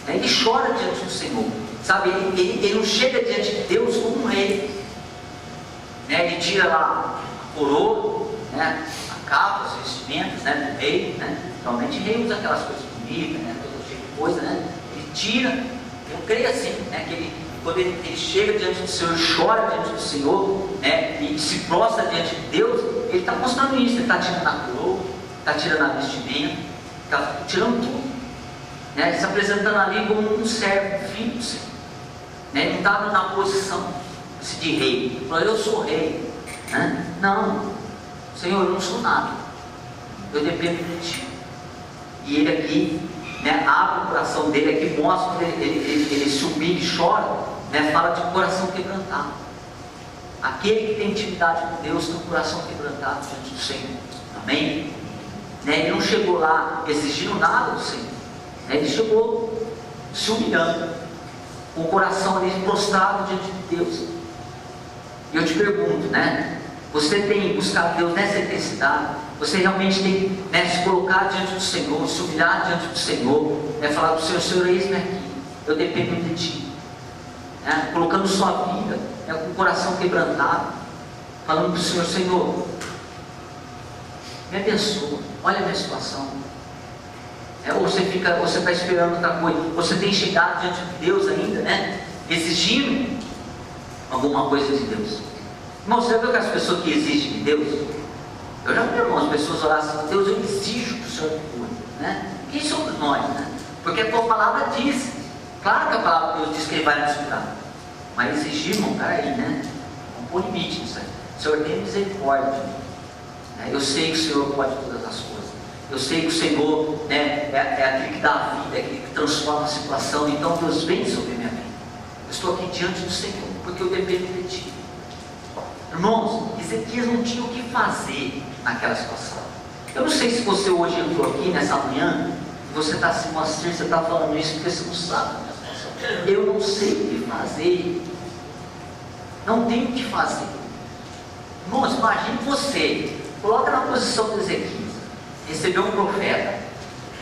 Né? Ele chora diante do Senhor. Sabe, ele não chega diante de Deus como um rei. Né? Ele tira lá a coroa, né? A capa, os vestimentos, né? Do rei. Né? Realmente o rei usa aquelas coisas bonitas, né? Todo tipo de coisa, né? Ele tira, eu creio assim, né? Que quando ele chega diante do Senhor, chora diante do Senhor, né, e se prostra diante de Deus, ele está mostrando isso, ele está tirando a coroa, está tirando a vestimenta, está tirando tudo, né, se apresentando ali como um servo, filho do Senhor, né, ele não estava na posição de rei, ele falou, eu sou rei, né? Não, Senhor, eu não sou nada, eu dependo de Ti, E ele aqui, né, abre o coração dele aqui, mostra quando ele se humilha e chora, né, fala de coração quebrantado. Aquele que tem intimidade com Deus tem um coração quebrantado diante do Senhor. Amém? Né, ele não chegou lá exigindo nada do Senhor. Né, ele chegou se humilhando, com o coração ali prostrado diante de Deus. E eu te pergunto, né? Você tem buscado Deus nessa intensidade? Você realmente tem, né, se colocar diante do Senhor, se humilhar diante do Senhor, né, falar do Senhor: Senhor, eis-me aqui, eu dependo de Ti, né, colocando sua vida, né, com o coração quebrantado, falando para o Senhor: Senhor, me abençoa, olha a minha situação. Ou você está esperando outra coisa, você tem chegado diante de Deus ainda, né, exigindo alguma coisa de Deus. Irmão, você já viu que as pessoas que exigem de Deus? Eu já vi, irmão, as pessoas orar assim: Deus, eu exijo que o Senhor me cure, né? Quem somos nós, né? Porque a tua palavra diz, claro que a palavra de Deus diz que Ele vai nos curar, mas exigir, irmão, peraí, né? Vamos pôr limite nisso aí. O Senhor tem misericórdia de mim, né? Eu sei que o Senhor pode todas as coisas, eu sei que o Senhor, né, é aquele que dá a vida, é aquele que transforma a situação. Então Deus, vem sobre a minha vida. Eu estou aqui diante do Senhor, porque eu dependo de Ti. Irmãos, Ezequias não tinha o que fazer naquela situação. Eu não sei se você hoje entrou aqui nessa manhã e você está assim: Moacir, você está falando isso porque você não sabe da minha situação. Eu não sei o que fazer, não tenho o que fazer. Irmãos, imagine você, coloca na posição de Ezequias, recebeu um profeta,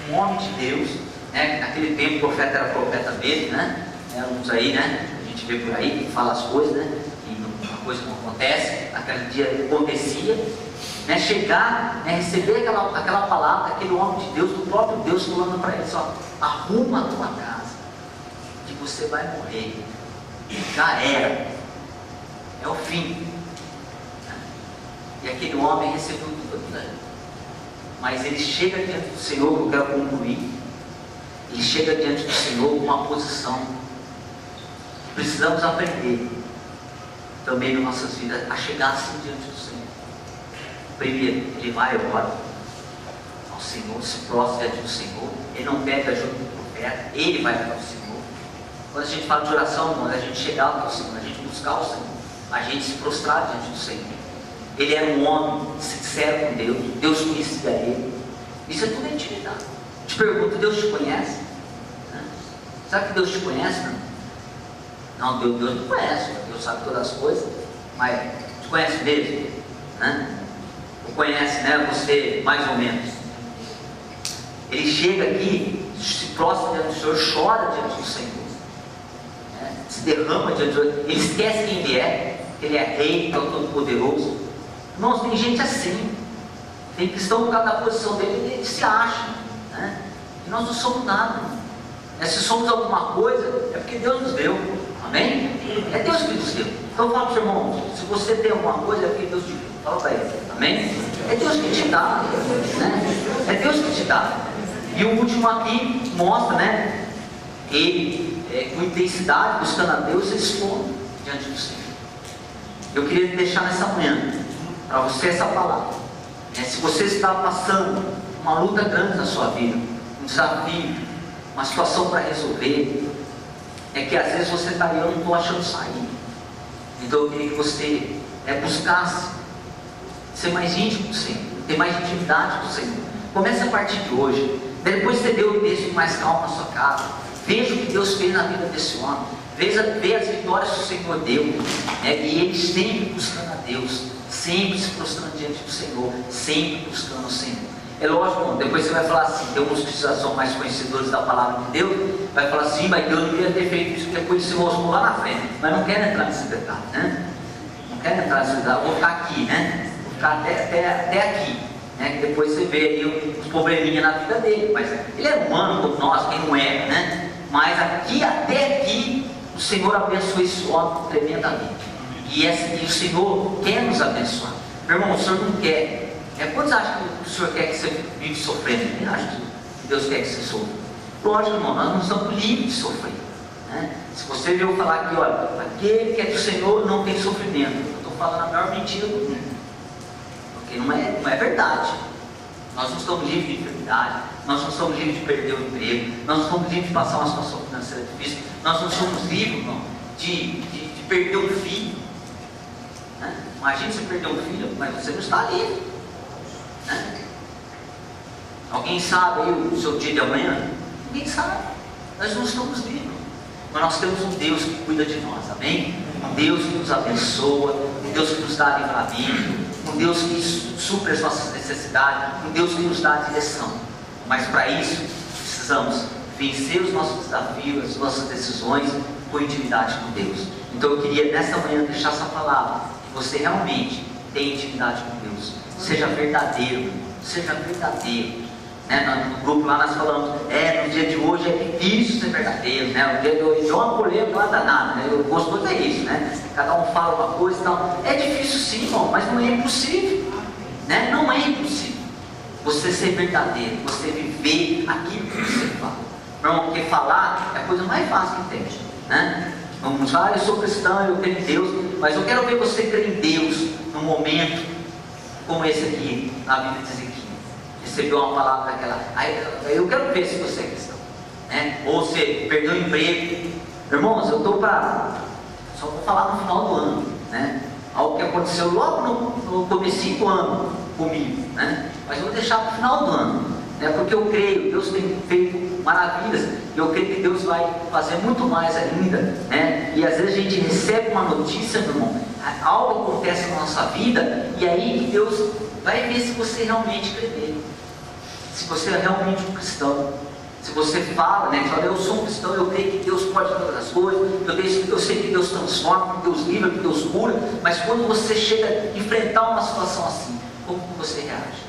um homem de Deus, né? Naquele tempo o profeta era profeta mesmo, né? Uns aí, né? A gente vê por aí que fala as coisas, né? Coisa não acontece, naquele dia acontecia, né, chegar, né, receber aquela palavra, aquele homem de Deus, do próprio Deus, falando para ele: ó, arruma a tua casa, que você vai morrer, já era, é o fim. E aquele homem recebeu tudo aquilo ali, mas ele chega diante do Senhor, eu quero concluir, ele chega diante do Senhor com uma posição. Precisamos aprender também nas nossas vidas a chegar assim diante do Senhor. Primeiro, ele vai e ora ao Senhor, se prostra diante do Senhor. Ele não pede ajuda do profeta, ele vai para o Senhor. Quando a gente fala de oração, irmão, é a gente chegar até o Senhor, a gente buscar o Senhor, a gente se prostrar diante do Senhor. Ele era um homem sincero com Deus, Deus conhecia ele. Isso é tudo intimidade. Te pergunto: Deus te conhece? Sabe que Deus te conhece? Não, Deus não conhece, Deus sabe todas as coisas, mas te conhece mesmo, né? Ou conhece, né, você mais ou menos. Ele chega aqui, se prostra diante do Senhor, chora diante do Senhor, né? Se derrama diante do Senhor, ele esquece quem ele é rei, que é o Todo-Poderoso. Irmãos, tem gente assim, tem cristão por causa da posição dele, ele se acha, né? E nós não somos nada, né? Se somos alguma coisa, é porque Deus nos deu. Amém? É Deus que nos deu. Então fala para o seu irmão: se você tem alguma coisa, é porque Deus te deu. Fala para ele. Amém? É Deus que te dá, né? É Deus que te dá. E o último aqui mostra, né? Ele, com intensidade, buscando a Deus, se expõe diante do Senhor. Eu queria deixar nessa manhã para você essa palavra, né? Se você está passando uma luta grande na sua vida, um desafio, uma situação para resolver, é que às vezes você está aí: eu não estou achando saída. Então eu queria que você buscasse ser mais íntimo do Senhor, ter mais intimidade com o Senhor. Comece a partir de hoje. Depois você dê o texto com mais calma na sua casa. Veja o que Deus fez na vida desse homem. Veja as vitórias que o Senhor deu, né? E ele sempre buscando a Deus, sempre se prostrando diante do Senhor, sempre buscando o Senhor. É lógico, irmão, depois você vai falar assim: tem uns que já são mais conhecedores da palavra de Deus, vai falar assim: mas Deus não queria ter feito isso, depois se mostrou lá na frente. Mas não quero entrar nesse detalhe, né? Não quero entrar nesse detalhe, vou ficar aqui, né? Vou ficar até aqui, né? Que depois você vê aí os probleminhas na vida dele, mas ele é humano como nós, quem não é, né? Mas até aqui, o Senhor abençoou esse homem tremendamente. E o Senhor quer nos abençoar. Meu irmão, o Senhor não quer. Quantos acham que o Senhor quer que você vive sofrendo? Quem acha que Deus quer que você sofra? Lógico, irmão, nós não estamos livres de sofrer, né? Se você viu eu falar aqui: olha, aquele que é do Senhor não tem sofrimento, eu estou falando a maior mentira do mundo, porque não é verdade. Nós não estamos livres de enfermidade, nós não somos livres de perder o emprego, nós não somos livres de passar uma situação financeira difícil, nós não somos livres, irmão, de perder um filho. Né? Imagina você perder um filho, mas você não está livre. Né? Alguém sabe aí o seu dia de amanhã? Ninguém sabe. Nós não estamos livres. Mas nós temos um Deus que cuida de nós, amém? Um Deus que nos abençoa, um Deus que nos dá livramento, um Deus que supre as nossas necessidades, um Deus que nos dá a direção. Mas para isso, precisamos vencer os nossos desafios, as nossas decisões com intimidade com Deus. Então eu queria nessa manhã deixar essa palavra, que você realmente tem intimidade com Deus. Seja verdadeiro, seja verdadeiro. Né? No grupo lá nós falamos, no dia de hoje é difícil ser verdadeiro, né? O dia de hoje é uma polêmica lá danada, né? O gostoso é isso, né? Cada um fala uma coisa e tal. É difícil sim, irmão, mas não é impossível, né? Não é impossível você ser verdadeiro, você viver aquilo que você fala. Irmão, porque falar é a coisa mais fácil que tem, né? Vamos falar, eu sou cristão, eu creio em Deus, mas eu quero ver você crer em Deus num momento como esse aqui, na vida de Ezequiel. Recebeu uma palavra daquela, eu quero ver se você é cristão, né? Ou você perdeu o emprego. Irmãos, eu estou só vou falar no final do ano, né? Algo que aconteceu logo no comecinho do ano comigo, né? Mas eu vou deixar para o final do ano, né? Porque eu creio, Deus tem feito maravilhas, e eu creio que Deus vai fazer muito mais ainda, né? E às vezes a gente recebe uma notícia, meu irmão, algo acontece na nossa vida, e aí Deus vai ver se você realmente crê nele, se você é realmente um cristão. Se você fala, né, fala, eu sou um cristão, eu creio que Deus pode fazer as coisas, eu sei que Deus transforma, que Deus livra, que Deus cura, mas quando você chega a enfrentar uma situação assim, como você reage?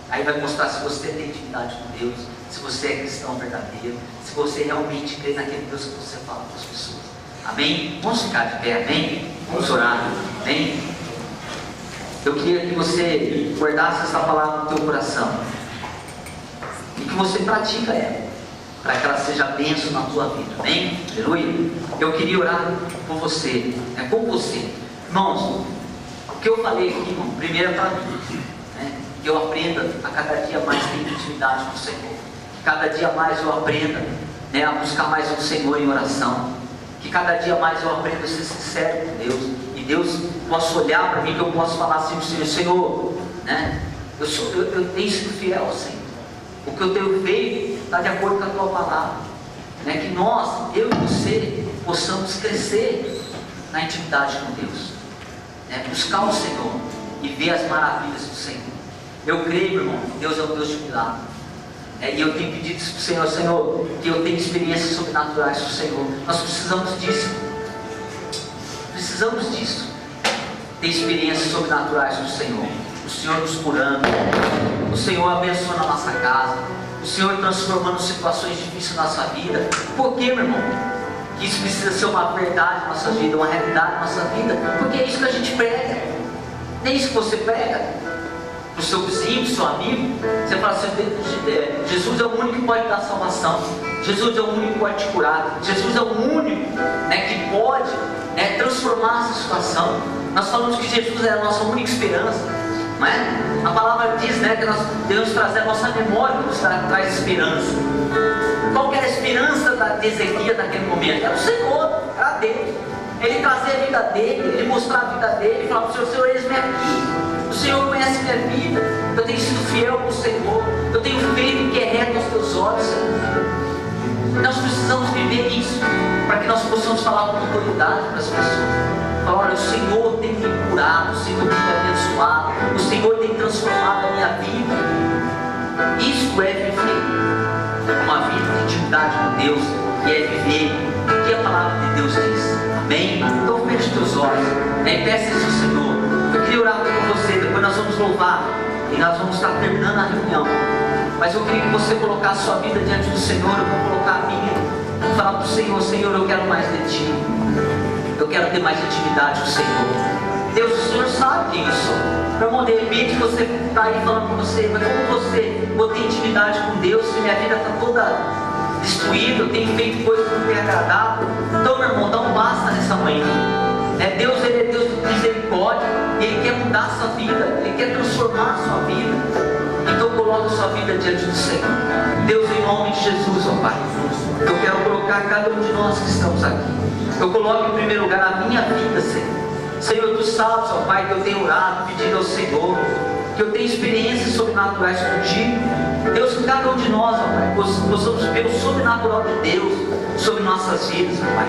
Aí vai mostrar se você tem intimidade com Deus, se você é cristão verdadeiro, se você realmente crê naquele Deus que você fala para as pessoas. Amém? Vamos ficar de pé, amém? Vamos orar, amém? Eu queria que você guardasse essa palavra no teu coração e que você pratica ela, para que ela seja bênção na tua vida, amém? Aleluia. Eu queria orar por você, com você. Irmãos, o que eu falei aqui, irmão, primeiro é para mim, né? Que eu aprenda a cada dia mais ter intimidade com o Senhor, que cada dia mais eu aprenda, né, a buscar mais o Senhor em oração, que cada dia mais eu aprenda a ser sincero com Deus, e Deus possa olhar para mim, que eu possa falar assim para o Senhor, né? Eu tenho sido fiel ao Senhor, o que eu tenho feito está de acordo com a tua palavra, né? Que nós, eu e você, possamos crescer na intimidade com Deus, né? Buscar o Senhor e ver as maravilhas do Senhor. Eu creio, meu irmão, que Deus é um Deus de milagre, e eu tenho pedido isso para o Senhor, Senhor, que eu tenha experiências sobrenaturais com o Senhor. Nós precisamos disso, ter experiências sobrenaturais com o Senhor nos curando, o Senhor abençoando a nossa casa, o Senhor transformando situações difíceis na nossa vida. Por quê, meu irmão? Que isso precisa ser uma verdade na nossa vida, uma realidade na nossa vida, porque é isso que a gente prega, não é isso que você prega para o seu vizinho, para o seu amigo. Você fala assim, Jesus é o único que pode dar salvação, Jesus é o único que pode te curar, Jesus é o único, né, que pode, né, transformar essa situação. Nós falamos que Jesus é a nossa única esperança, não é? A palavra diz, né, que nós devemos trazer a nossa memória que nos traz esperança. Qual que era a esperança de Ezequiel naquele momento? Era o Senhor, era Deus. Ele trazia a vida dele, ele mostrava a vida dele, ele falava para o Senhor, eis-me aqui. O Senhor conhece minha vida, eu tenho sido fiel ao Senhor, eu tenho feito o que é reto aos teus olhos, Senhor. Nós precisamos viver isso, para que nós possamos falar com autoridade para as pessoas. Falar, olha, o Senhor tem me curado, o Senhor tem me abençoado, o Senhor tem transformado a minha vida. Isso é viver uma vida de intimidade com Deus, e é viver o que a palavra de Deus diz, amém? Então feche teus olhos, né? E peça isso ao Senhor. Eu queria orar por você, depois nós vamos louvar e nós vamos estar terminando a reunião, mas eu queria que você colocasse a sua vida diante do Senhor. Eu vou colocar a minha e falar para o Senhor, Senhor, eu quero mais de Ti, eu quero ter mais intimidade com o Senhor. Deus, o Senhor sabe quem eu sou, meu irmão. De repente você está aí falando com você, mas como você vou ter intimidade com Deus se minha vida está toda destruída, eu tenho feito coisas que não tem agradado? Então, meu irmão, dá um basta nessa manhã. Deus, Ele é Deus de misericórdia, Ele quer mudar a sua vida, Ele quer transformar a sua vida. Então coloca a sua vida diante do Senhor. Deus, em nome de Jesus, ó Pai, eu quero colocar cada um de nós que estamos aqui. Eu coloco em primeiro lugar a minha vida, Senhor. Senhor, Tu sabes, ó Pai, que eu tenho orado, pedindo ao Senhor, que eu tenho experiências sobrenaturais contigo. Deus, que cada um de nós, ó Pai, possamos ver o sobrenatural de Deus sobre nossas vidas, ó Pai.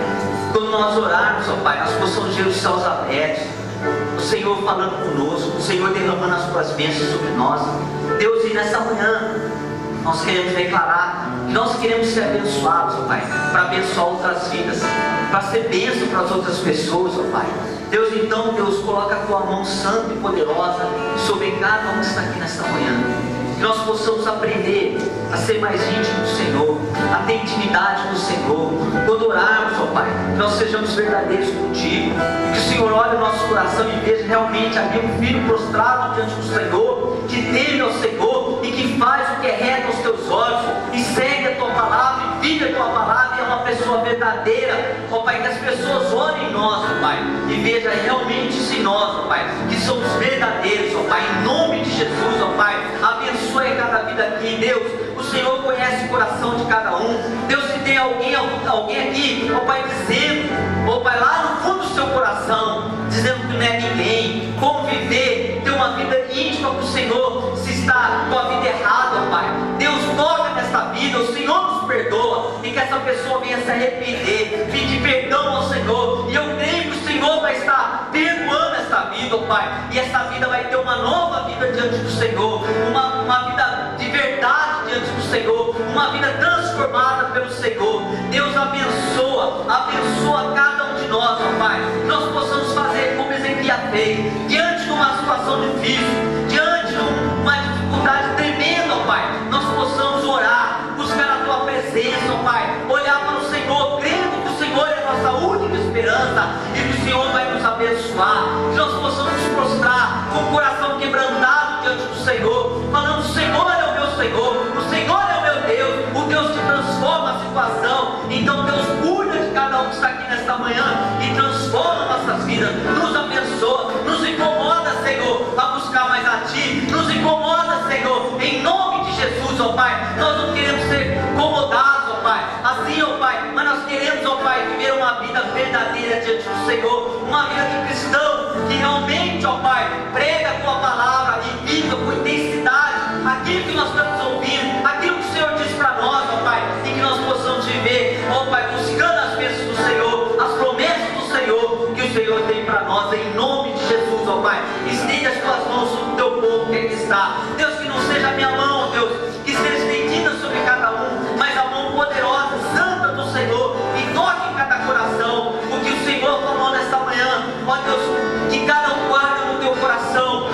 Quando nós orarmos, ó Pai, nós possamos ver os céus abertos, o Senhor falando conosco, o Senhor derramando as Tuas bênçãos sobre nós. Deus, e nessa manhã nós queremos declarar que nós queremos ser abençoados, ó Pai, para abençoar outras vidas, para ser bênção para as outras pessoas, ó Pai. Deus, então, Deus, coloca a Tua mão santa e poderosa sobre cada um que está aqui nesta manhã. Que nós possamos aprender a ser mais íntimo do Senhor, a ter intimidade com o Senhor. Quando orarmos, ó Pai, que nós sejamos verdadeiros contigo, e que o Senhor olhe o nosso coração e veja realmente ali um filho prostrado diante do Senhor, que teme ao Senhor e que faz o que é reto aos Teus olhos, e segue a Tua palavra, e vive a Tua palavra, e é uma pessoa verdadeira, ó Pai. Que as pessoas olhem em nós, ó Pai, e veja realmente isso em nós, ó Pai, que somos verdadeiros, ó Pai, em nome de Jesus, ó Pai. Abençoe cada vida aqui, Deus. O Senhor conhece o coração de cada um. Deus, se tem alguém aqui, ó Pai, dizendo, ó Pai, lá no fundo do seu coração, dizendo que não é ninguém, como viver, ter uma vida íntima com o Senhor, se está com a vida errada, ó Pai, Deus, toca nessa vida, o Senhor nos perdoa, e que essa pessoa venha se arrepender, pedir perdão ao Senhor, e eu creio que o Senhor vai estar perdoando essa vida, ó Pai, e essa vida vai ter uma nova vida diante do Senhor, uma vida de verdade diante do Senhor, uma vida transformada pelo Senhor. Deus, abençoa cada um de nós, ó Pai, que nós possamos fazer como Ezequias fez, diante de uma situação difícil, diante de uma dificuldade tremenda, ó Pai, nós possamos orar, buscar a Tua presença, ó Pai, olhar para o Senhor, crendo que o Senhor é a nossa única esperança, e que o Senhor vai nos abençoar, que nós possamos nos prostrar com o coração quebrantado diante do Senhor, falando: o Senhor é o meu Senhor, o Senhor é o meu Deus, o Deus que transforma a situação. Então, Deus, cuida de cada um que está aqui nesta manhã e transforma nossas vidas, nos abençoa, nos incomoda, Senhor, a buscar mais a Ti, nos incomoda, Senhor, em nome de Jesus, ó Pai. Nós não queremos ser incomodados, ó Pai, assim, ó Pai, mas nós queremos, ó Pai, viver uma vida verdadeira diante do Senhor, uma vida de cristão, que realmente, ó Pai, prega a Tua palavra e viva com intensidade aquilo que nós estamos ouvindo, aquilo que o Senhor diz para nós, ó Pai, e que nós possamos viver, ó Pai, buscando as bênçãos do Senhor, as promessas do Senhor, que o Senhor tem para nós, em nome de Jesus, ó Pai. Estende as Tuas mãos sobre o Teu povo que aqui está, Deus, que não seja a minha mão, Deus, que seja estendida sobre cada um, mas a mão poderosa, santa do Senhor, e toque em cada coração o que o Senhor falou nesta manhã, ó Deus, que cada um guarde no Teu coração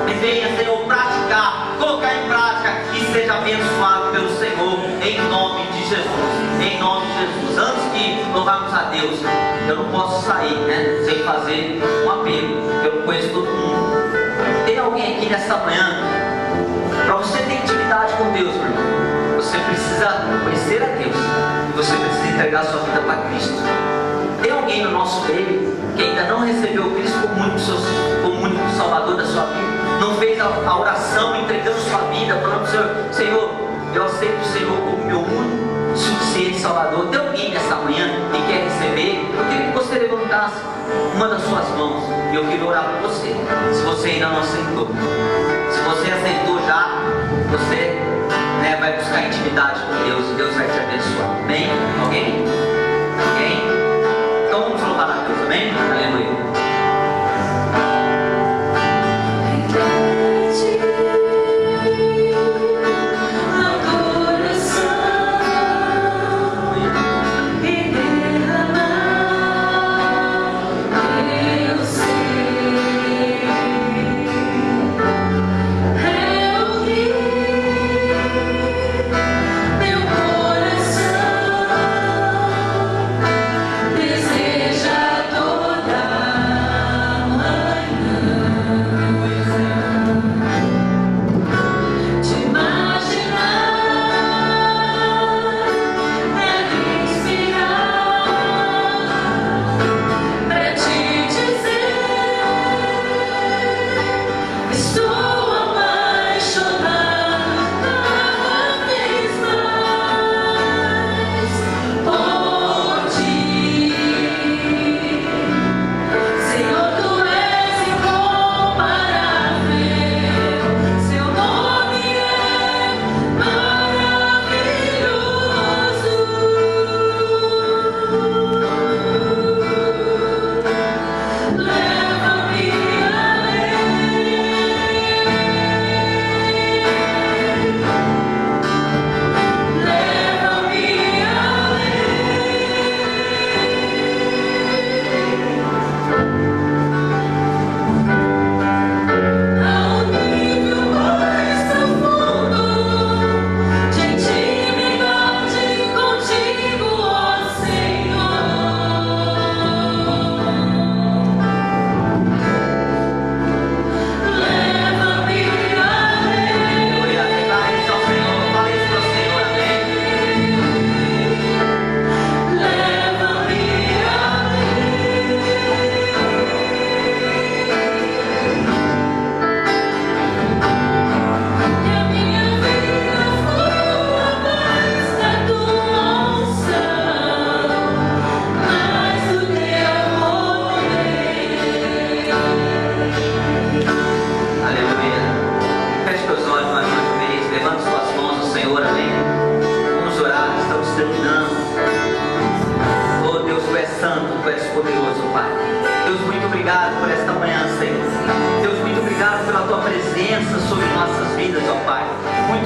e venha, Senhor, praticar, colocar em prática e seja abençoado pelo Senhor, em nome de Jesus, em nome de Jesus. Antes de louvarmos a Deus, eu não posso sair, né, sem fazer um apelo, eu não conheço todo mundo. Tem alguém aqui nesta manhã, para você ter intimidade com Deus, meu irmão, você precisa conhecer a Deus, e você precisa entregar a sua vida para Cristo. Tem alguém no nosso meio que ainda não recebeu Cristo como único Salvador da sua vida? Não fez a oração entregando sua vida, falando: Senhor, eu aceito o Senhor como meu único, suficiente Salvador. Tem alguém nessa manhã que quer receber? Eu queria que você levantasse uma das suas mãos e eu queria orar por você. Se você ainda não aceitou, se você aceitou já, você, né, vai buscar intimidade com Deus e Deus vai te abençoar. Amém? Alguém? Alguém? Então vamos louvar a Deus, amém? Aleluia. Meu coração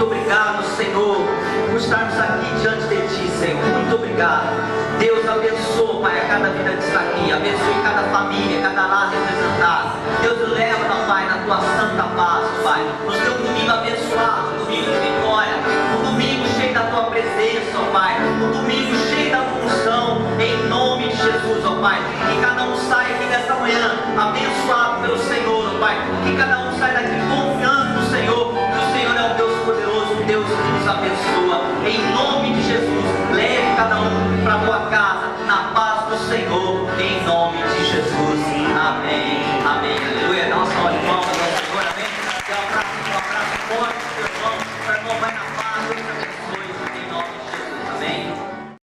obrigado, Senhor, por estarmos aqui diante de Ti, Senhor. Muito obrigado. Deus, abençoa, Pai, a cada vida que está aqui. Abençoe cada família, cada lar representado. Deus, leva, Pai, na Tua santa paz, Pai. Nos dê um domingo abençoado, um domingo de vitória, um domingo cheio da Tua presença, ó Pai. Um domingo cheio da unção, em nome de Jesus, ó Pai. Que cada um saia aqui nesta manhã abençoado pelo Senhor, ó Pai. Que cada um saia daqui confiando no Senhor, que o Senhor é um Deus poderoso, um Deus que nos abençoa. Em nome de Jesus, leve cada um para a tua casa, na paz do Senhor, em nome de